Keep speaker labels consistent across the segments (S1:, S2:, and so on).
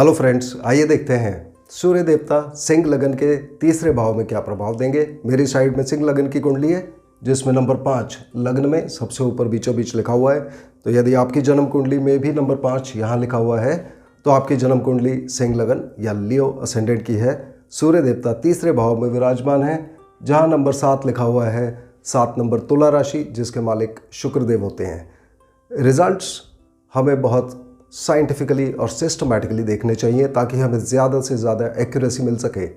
S1: Hello friends, आइए देखते हैं सूर्य देवता सिंह लगन के तीसरे भाव में क्या प्रभाव देंगे। मेरी साइड में सिंह लगन की कुंडली है जिसमें नंबर 5 लग्न में सबसे ऊपर बीचों बीच लिखा हुआ है। तो यदि आपकी जन्म कुंडली में भी नंबर 5 यहाँ लिखा हुआ है तो आपकी जन्म कुंडली सिंह लगन या लियो असेंडेंट की है। सूर्य देवता तीसरे भाव में विराजमान है जहाँ नंबर 7 लिखा हुआ है। 7 नंबर तुला राशि जिसके मालिक शुक्रदेव होते हैं। रिजल्ट्स हमें बहुत साइंटिफिकली और सिस्टमैटिकली देखने चाहिए ताकि हमें ज़्यादा से ज़्यादा एक्यूरेसी मिल सके।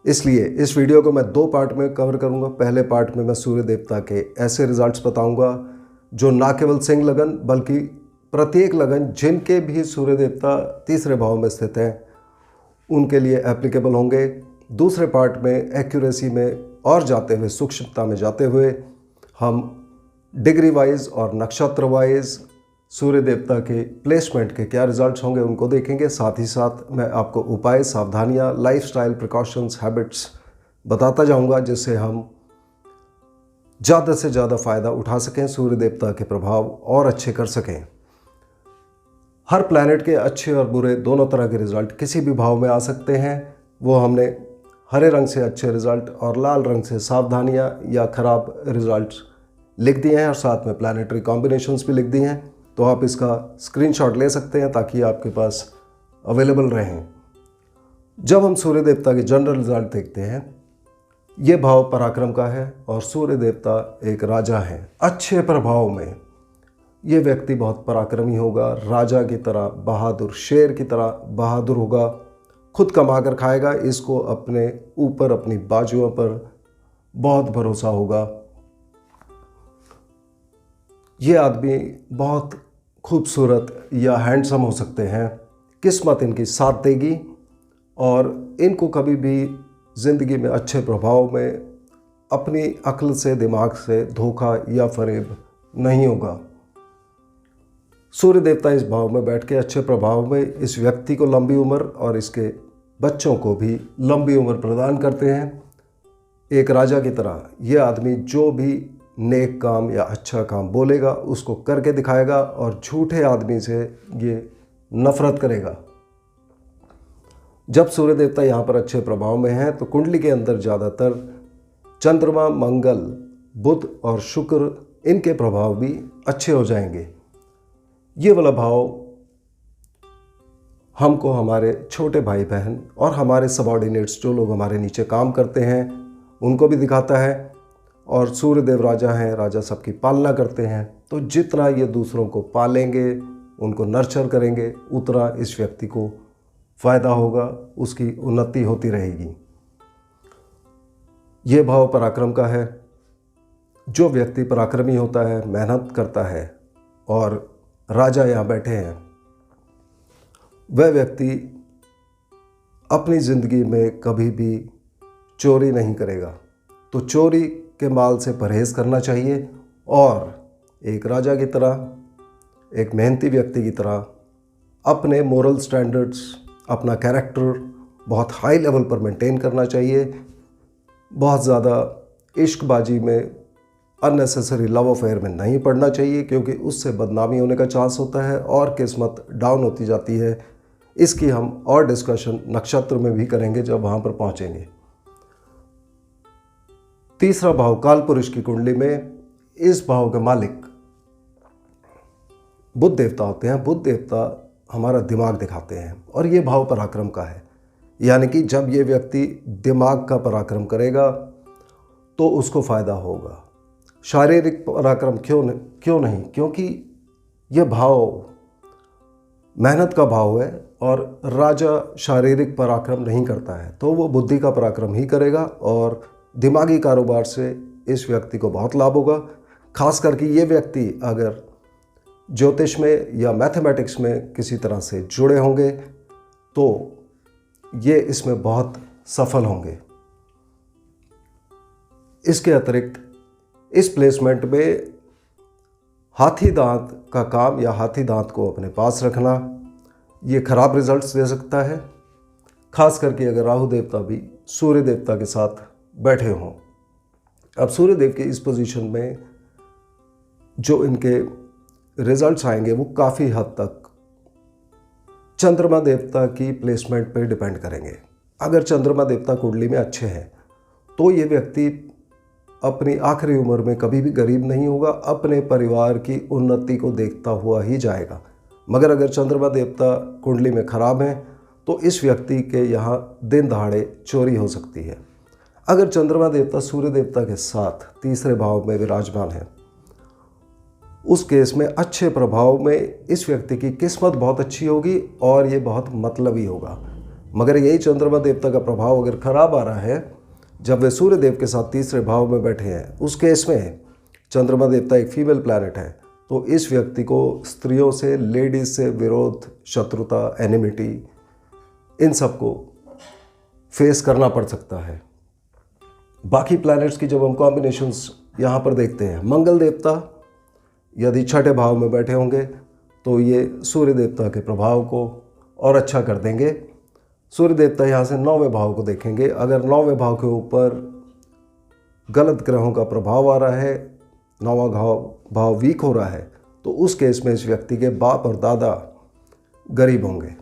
S1: इसलिए इस वीडियो को मैं 2 पार्ट में कवर करूंगा। पहले पार्ट में मैं सूर्य देवता के ऐसे रिजल्ट्स बताऊंगा जो ना केवल सिंह लगन बल्कि प्रत्येक लगन जिनके भी सूर्य देवता तीसरे भाव में स्थित हैं उनके लिए एप्लीकेबल होंगे। दूसरे पार्ट में एक्यूरेसी में और जाते हुए, सूक्ष्मता में जाते हुए हम डिग्री वाइज और नक्षत्र वाइज सूर्य देवता के प्लेसमेंट के क्या रिजल्ट्स होंगे उनको देखेंगे। साथ ही साथ मैं आपको उपाय, सावधानियां, लाइफस्टाइल प्रिकॉशंस, हैबिट्स बताता जाऊंगा जिससे हम ज़्यादा से ज़्यादा फ़ायदा उठा सकें, सूर्य देवता के प्रभाव और अच्छे कर सकें। हर प्लैनेट के अच्छे और बुरे दोनों तरह के रिज़ल्ट किसी भी भाव में आ सकते हैं। वो हमने हरे रंग से अच्छे रिज़ल्ट और लाल रंग से सावधानियाँ या ख़राब रिज़ल्ट लिख दिए हैं और साथ में प्लैनेटरी कॉम्बिनेशंस भी लिख दिए हैं। तो आप इसका स्क्रीनशॉट ले सकते हैं ताकि आपके पास अवेलेबल रहें। जब हम सूर्य देवता के जनरल रिजल्ट देखते हैं, ये भाव पराक्रम का है और सूर्य देवता एक राजा है। अच्छे प्रभाव में ये व्यक्ति बहुत पराक्रमी होगा, राजा की तरह बहादुर, शेर की तरह बहादुर होगा, खुद कमा कर खाएगा। इसको अपने ऊपर, अपनी बाजुओं पर बहुत भरोसा होगा। ये आदमी बहुत खूबसूरत या हैंडसम हो सकते हैं। किस्मत इनकी साथ देगी और इनको कभी भी ज़िंदगी में अच्छे प्रभाव में अपनी अक्ल से, दिमाग से धोखा या फरेब नहीं होगा। सूर्य देवता इस भाव में बैठ के अच्छे प्रभाव में इस व्यक्ति को लंबी उम्र और इसके बच्चों को भी लंबी उम्र प्रदान करते हैं। एक राजा की तरह ये आदमी जो भी नेक काम या अच्छा काम बोलेगा उसको करके दिखाएगा और झूठे आदमी से ये नफरत करेगा। जब सूर्य देवता यहाँ पर अच्छे प्रभाव में हैं तो कुंडली के अंदर ज़्यादातर चंद्रमा, मंगल, बुध और शुक्र, इनके प्रभाव भी अच्छे हो जाएंगे। ये वाला भाव हमको हमारे छोटे भाई बहन और हमारे सबॉर्डिनेट्स, जो लोग हमारे नीचे काम करते हैं, उनको भी दिखाता है। और सूर्यदेव राजा हैं, राजा सबकी पालना करते हैं। तो जितना ये दूसरों को पालेंगे, उनको नर्चर करेंगे, उतना इस व्यक्ति को फ़ायदा होगा, उसकी उन्नति होती रहेगी। ये भाव पराक्रम का है। जो व्यक्ति पराक्रमी होता है, मेहनत करता है और राजा यहाँ बैठे हैं, वह व्यक्ति अपनी ज़िंदगी में कभी भी चोरी नहीं करेगा। तो चोरी के माल से परहेज करना चाहिए और एक राजा की तरह, एक मेहनती व्यक्ति की तरह अपने मोरल स्टैंडर्ड्स, अपना कैरेक्टर बहुत हाई लेवल पर मेंटेन करना चाहिए। बहुत ज़्यादा इश्कबाजी में, अननेसेसरी लव अफेयर में नहीं पड़ना चाहिए क्योंकि उससे बदनामी होने का चांस होता है और किस्मत डाउन होती जाती है। इसकी हम और डिस्कशन नक्षत्र में भी करेंगे जब वहाँ पर पहुँचेंगे। तीसरा भाव काल पुरुष की कुंडली में इस भाव के मालिक बुध देवता होते हैं। बुध देवता हमारा दिमाग दिखाते हैं और ये भाव पराक्रम का है। यानी कि जब ये व्यक्ति दिमाग का पराक्रम करेगा तो उसको फ़ायदा होगा। शारीरिक पराक्रम क्यों नहीं, क्योंकि यह भाव मेहनत का भाव है और राजा शारीरिक पराक्रम नहीं करता है, तो वो बुद्धि का पराक्रम ही करेगा और दिमागी कारोबार से इस व्यक्ति को बहुत लाभ होगा। खास करके ये व्यक्ति अगर ज्योतिष में या मैथमेटिक्स में किसी तरह से जुड़े होंगे तो ये इसमें बहुत सफल होंगे। इसके अतिरिक्त इस प्लेसमेंट में हाथी दांत का काम या हाथी दांत को अपने पास रखना ये खराब रिजल्ट्स दे सकता है। खास करके अगर राहु देवता भी सूर्य देवता के साथ बैठे हों। अब सूर्य देव के इस पोजीशन में जो इनके रिजल्ट्स आएंगे वो काफ़ी हद तक चंद्रमा देवता की प्लेसमेंट पे डिपेंड करेंगे। अगर चंद्रमा देवता कुंडली में अच्छे हैं तो ये व्यक्ति अपनी आखिरी उम्र में कभी भी गरीब नहीं होगा, अपने परिवार की उन्नति को देखता हुआ ही जाएगा। मगर अगर चंद्रमा देवता कुंडली में खराब हैं तो इस व्यक्ति के यहाँ दिन दहाड़े चोरी हो सकती है। अगर चंद्रमा देवता सूर्य देवता के साथ तीसरे भाव में विराजमान है, उस केस में अच्छे प्रभाव में इस व्यक्ति की किस्मत बहुत अच्छी होगी और ये बहुत मतलबी होगा। मगर यही चंद्रमा देवता का प्रभाव अगर खराब आ रहा है जब वे सूर्य देव के साथ तीसरे भाव में बैठे हैं, उस केस में चंद्रमा देवता एक फीमेल प्लैनेट है, तो इस व्यक्ति को स्त्रियों से, लेडीज से विरोध, शत्रुता, एनिमिटी, इन सब को फेस करना पड़ सकता है। बाकी प्लैनेट्स की जब हम कॉम्बिनेशंस यहाँ पर देखते हैं, मंगल देवता यदि छठे भाव में बैठे होंगे तो ये सूर्य देवता के प्रभाव को और अच्छा कर देंगे। सूर्य देवता यहाँ से 9वें भाव को देखेंगे। अगर 9वें भाव के ऊपर गलत ग्रहों का प्रभाव आ रहा है, 9वां भाव वीक हो रहा है, तो उस केस में इस व्यक्ति के बाप और दादा गरीब होंगे।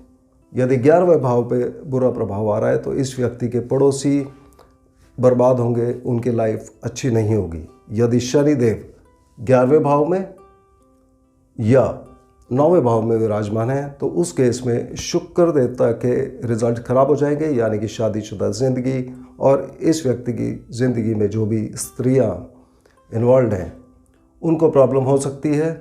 S1: यदि 11वें भाव पे बुरा प्रभाव आ रहा है तो इस व्यक्ति के पड़ोसी बर्बाद होंगे, उनकी लाइफ अच्छी नहीं होगी। यदि शनिदेव 11वें भाव में या 9वें भाव में विराजमान है तो उस केस में शुक्र देवता के रिजल्ट खराब हो जाएंगे, यानी कि शादीशुदा ज़िंदगी और इस व्यक्ति की ज़िंदगी में जो भी स्त्रियां इन्वॉल्व हैं उनको प्रॉब्लम हो सकती है।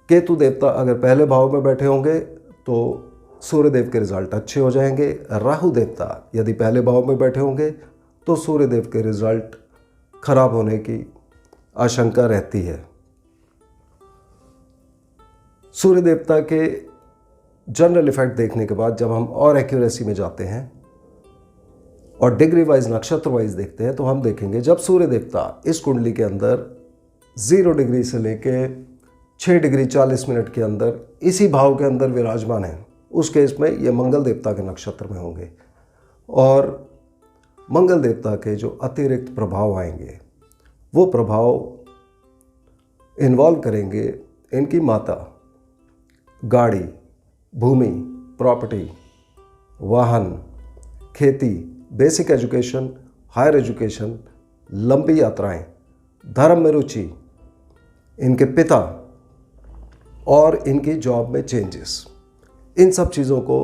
S1: केतु देवता अगर पहले भाव में बैठे होंगे तो सूर्य देव के रिजल्ट अच्छे हो जाएंगे। राहु देवता यदि पहले भाव में बैठे होंगे तो सूर्य देव के रिजल्ट खराब होने की आशंका रहती है। सूर्य देवता के जनरल इफेक्ट देखने के बाद जब हम और एक्यूरेसी में जाते हैं और डिग्री वाइज, नक्षत्र वाइज देखते हैं, तो हम देखेंगे जब सूर्य देवता इस कुंडली के अंदर 0 डिग्री से लेके 6 डिग्री 40 मिनट के अंदर इसी भाव के अंदर विराजमान है, उस केस में ये मंगल देवता के नक्षत्र में होंगे और मंगल देवता के जो अतिरिक्त प्रभाव आएंगे वो प्रभाव इन्वॉल्व करेंगे इनकी माता, गाड़ी, भूमि, प्रॉपर्टी, वाहन, खेती, बेसिक एजुकेशन, हायर एजुकेशन, लंबी यात्राएं, धर्म में रुचि, इनके पिता और इनकी जॉब में चेंजेस, इन सब चीज़ों को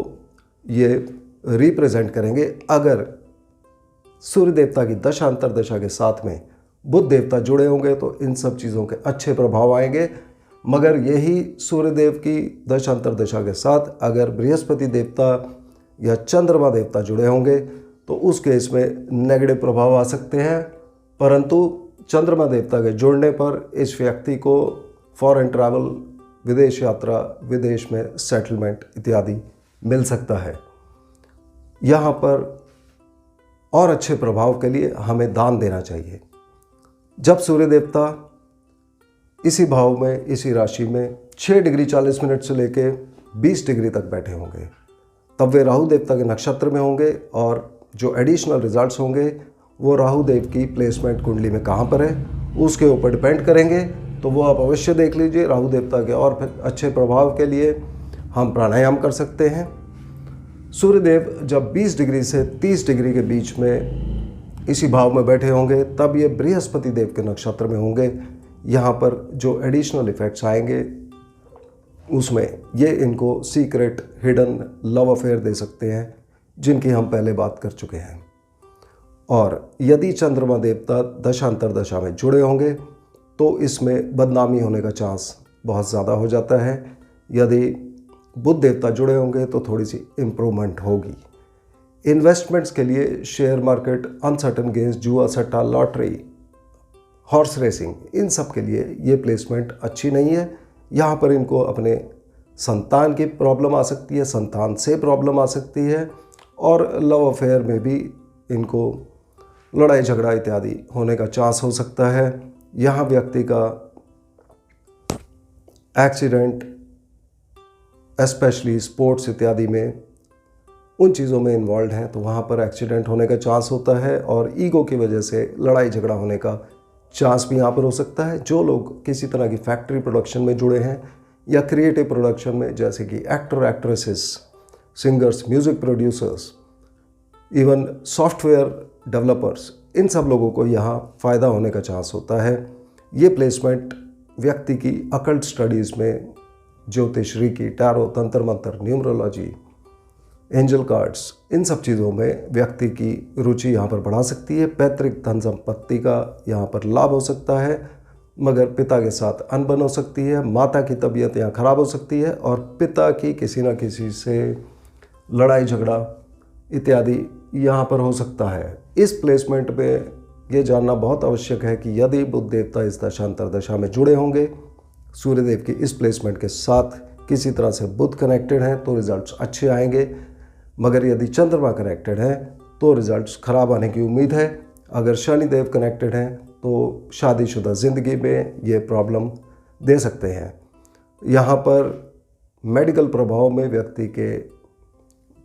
S1: ये रिप्रेजेंट करेंगे। अगर सूर्य देवता की दशा अंतरदशा के साथ में बुध देवता जुड़े होंगे तो इन सब चीज़ों के अच्छे प्रभाव आएंगे। मगर यही सूर्य देव की दशा अंतरदशा के साथ अगर बृहस्पति देवता या चंद्रमा देवता जुड़े होंगे तो उस केस में नेगेटिव प्रभाव आ सकते हैं। परंतु चंद्रमा देवता के जुड़ने पर इस व्यक्ति को फॉरेन ट्रैवल, विदेश यात्रा, विदेश में सेटलमेंट इत्यादि मिल सकता है। यहाँ पर और अच्छे प्रभाव के लिए हमें दान देना चाहिए। जब सूर्य देवता इसी भाव में, इसी राशि में 6 डिग्री 40 मिनट से लेके 20 डिग्री तक बैठे होंगे, तब वे राहु देवता के नक्षत्र में होंगे और जो एडिशनल रिजल्ट्स होंगे वो राहु देव की प्लेसमेंट कुंडली में कहाँ पर है उसके ऊपर डिपेंड करेंगे। तो वो आप अवश्य देख लीजिए। राहु देवता के और फिर अच्छे प्रभाव के लिए हम प्राणायाम कर सकते हैं। सूर्यदेव जब 20 डिग्री से 30 डिग्री के बीच में इसी भाव में बैठे होंगे तब ये बृहस्पति देव के नक्षत्र में होंगे। यहाँ पर जो एडिशनल इफेक्ट्स आएंगे उसमें ये इनको सीक्रेट, हिडन लव अफेयर दे सकते हैं जिनकी हम पहले बात कर चुके हैं। और यदि चंद्रमा देवता दशांतर दशा में जुड़े होंगे तो इसमें बदनामी होने का चांस बहुत ज़्यादा हो जाता है। यदि बुध देवता जुड़े होंगे तो थोड़ी सी इम्प्रूवमेंट होगी। इन्वेस्टमेंट्स के लिए शेयर मार्केट, अनसर्टन गेम्स, जुआ, सट्टा, लॉटरी, हॉर्स रेसिंग, इन सब के लिए ये प्लेसमेंट अच्छी नहीं है। यहाँ पर इनको अपने संतान की प्रॉब्लम आ सकती है, संतान से प्रॉब्लम आ सकती है और लव अफेयर में भी इनको लड़ाई झगड़ा इत्यादि होने का चांस हो सकता है। यहाँ व्यक्ति का एक्सीडेंट, स्पेशली स्पोर्ट्स इत्यादि में, उन चीज़ों में इन्वॉल्व हैं तो वहाँ पर एक्सीडेंट होने का चांस होता है और ईगो की वजह से लड़ाई झगड़ा होने का चांस भी यहाँ पर हो सकता है। जो लोग किसी तरह की फैक्ट्री प्रोडक्शन में जुड़े हैं या क्रिएटिव प्रोडक्शन में, जैसे कि actor, actresses, singers, music producers, even software developers, इन सब लोगों को यहाँ फ़ायदा होने का चांस होता है। ये प्लेसमेंट व्यक्ति की अकल्ट स्टडीज़ में, ज्योतिष, रीकी, टैरो, तंत्र मंत्र, न्यूमरोलॉजी, एंजल कार्ड्स, इन सब चीज़ों में व्यक्ति की रुचि यहाँ पर बढ़ा सकती है। पैतृक धन संपत्ति का यहाँ पर लाभ हो सकता है, मगर पिता के साथ अनबन हो सकती है, माता की तबीयत यहाँ खराब हो सकती है और पिता की किसी न किसी से लड़ाई झगड़ा इत्यादि यहाँ पर हो सकता है। इस प्लेसमेंट में ये जानना बहुत आवश्यक है कि यदि बुध देवता इस दशांतर दशा में जुड़े होंगे, सूर्यदेव की इस प्लेसमेंट के साथ किसी तरह से बुध कनेक्टेड हैं तो रिजल्ट्स अच्छे आएंगे, मगर यदि चंद्रमा कनेक्टेड हैं तो रिजल्ट्स खराब आने की उम्मीद है। अगर शनिदेव कनेक्टेड हैं तो शादीशुदा ज़िंदगी में ये प्रॉब्लम दे सकते हैं। यहाँ पर मेडिकल प्रभाव में व्यक्ति के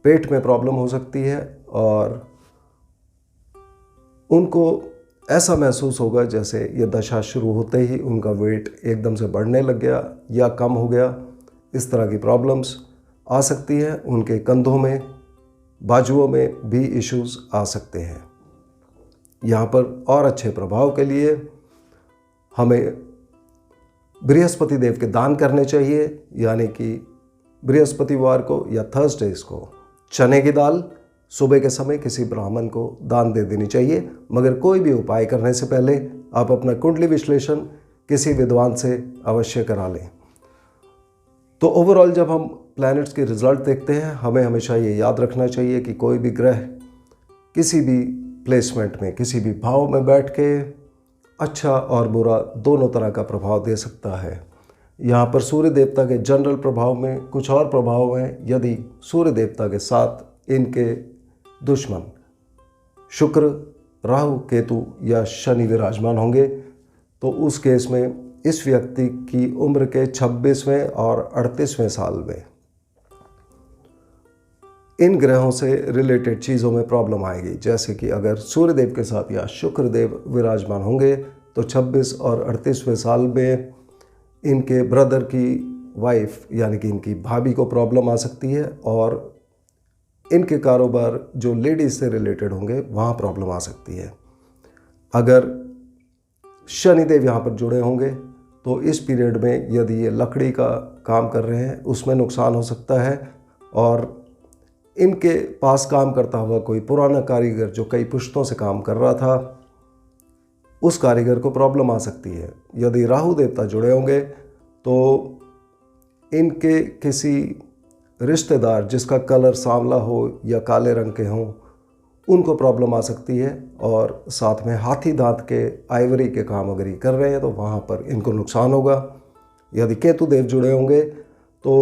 S1: पेट में प्रॉब्लम हो सकती है और उनको ऐसा महसूस होगा जैसे ये दशा शुरू होते ही उनका वेट एकदम से बढ़ने लग गया या कम हो गया। इस तरह की प्रॉब्लम्स आ सकती हैं। उनके कंधों में, बाजुओं में भी इश्यूज आ सकते हैं। यहाँ पर और अच्छे प्रभाव के लिए हमें बृहस्पति देव के दान करने चाहिए, यानी कि बृहस्पतिवार को या थर्सडेज को चने की दाल सुबह के समय किसी ब्राह्मण को दान दे देनी चाहिए। मगर कोई भी उपाय करने से पहले आप अपना कुंडली विश्लेषण किसी विद्वान से अवश्य करा लें। तो ओवरऑल जब हम प्लैनेट्स के रिजल्ट देखते हैं, हमें हमेशा ये याद रखना चाहिए कि कोई भी ग्रह किसी भी प्लेसमेंट में, किसी भी भाव में बैठ के अच्छा और बुरा दोनों तरह का प्रभाव दे सकता है। यहाँ पर सूर्य देवता के जनरल प्रभाव में कुछ और प्रभाव हैं। यदि सूर्य देवता के साथ इनके दुश्मन शुक्र, राहु, केतु या शनि विराजमान होंगे तो उस केस में इस व्यक्ति की उम्र के 26वें और 38वें साल में इन ग्रहों से रिलेटेड चीज़ों में प्रॉब्लम आएगी। जैसे कि अगर सूर्यदेव के साथ या शुक्रदेव विराजमान होंगे तो 26 और 38वें साल में इनके ब्रदर की वाइफ यानी कि इनकी भाभी को प्रॉब्लम आ सकती है और इनके कारोबार जो लेडीज से रिलेटेड होंगे वहाँ प्रॉब्लम आ सकती है। अगर शनिदेव यहाँ पर जुड़े होंगे तो इस पीरियड में यदि ये लकड़ी का काम कर रहे हैं उसमें नुकसान हो सकता है और इनके पास काम करता हुआ कोई पुराना कारीगर जो कई पुश्तों से काम कर रहा था उस कारीगर को प्रॉब्लम आ सकती है। यदि राहु देवता जुड़े होंगे तो इनके किसी रिश्तेदार जिसका कलर सांवला हो या काले रंग के हों उनको प्रॉब्लम आ सकती है। और साथ में हाथी दांत के आइवरी के काम अगर ये कर रहे हैं तो वहाँ पर इनको नुकसान होगा। यदि केतु देव जुड़े होंगे तो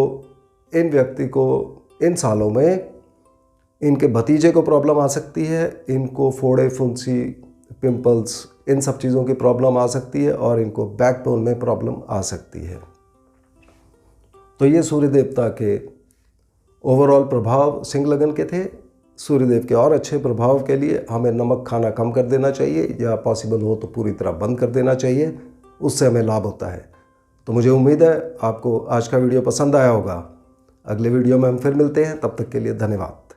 S1: इन व्यक्ति को इन सालों में इनके भतीजे को प्रॉब्लम आ सकती है। इनको फोड़े, फुंसी, पिंपल्स, इन सब चीज़ों की प्रॉब्लम आ सकती है और इनको बैकबोन में प्रॉब्लम आ सकती है। तो ये सूर्य देवता के ओवरऑल प्रभाव सिंह लगन के थे। सूर्यदेव के और अच्छे प्रभाव के लिए हमें नमक खाना कम कर देना चाहिए या पॉसिबल हो तो पूरी तरह बंद कर देना चाहिए, उससे हमें लाभ होता है। तो मुझे उम्मीद है आपको आज का वीडियो पसंद आया होगा। अगले वीडियो में हम फिर मिलते हैं, तब तक के लिए धन्यवाद।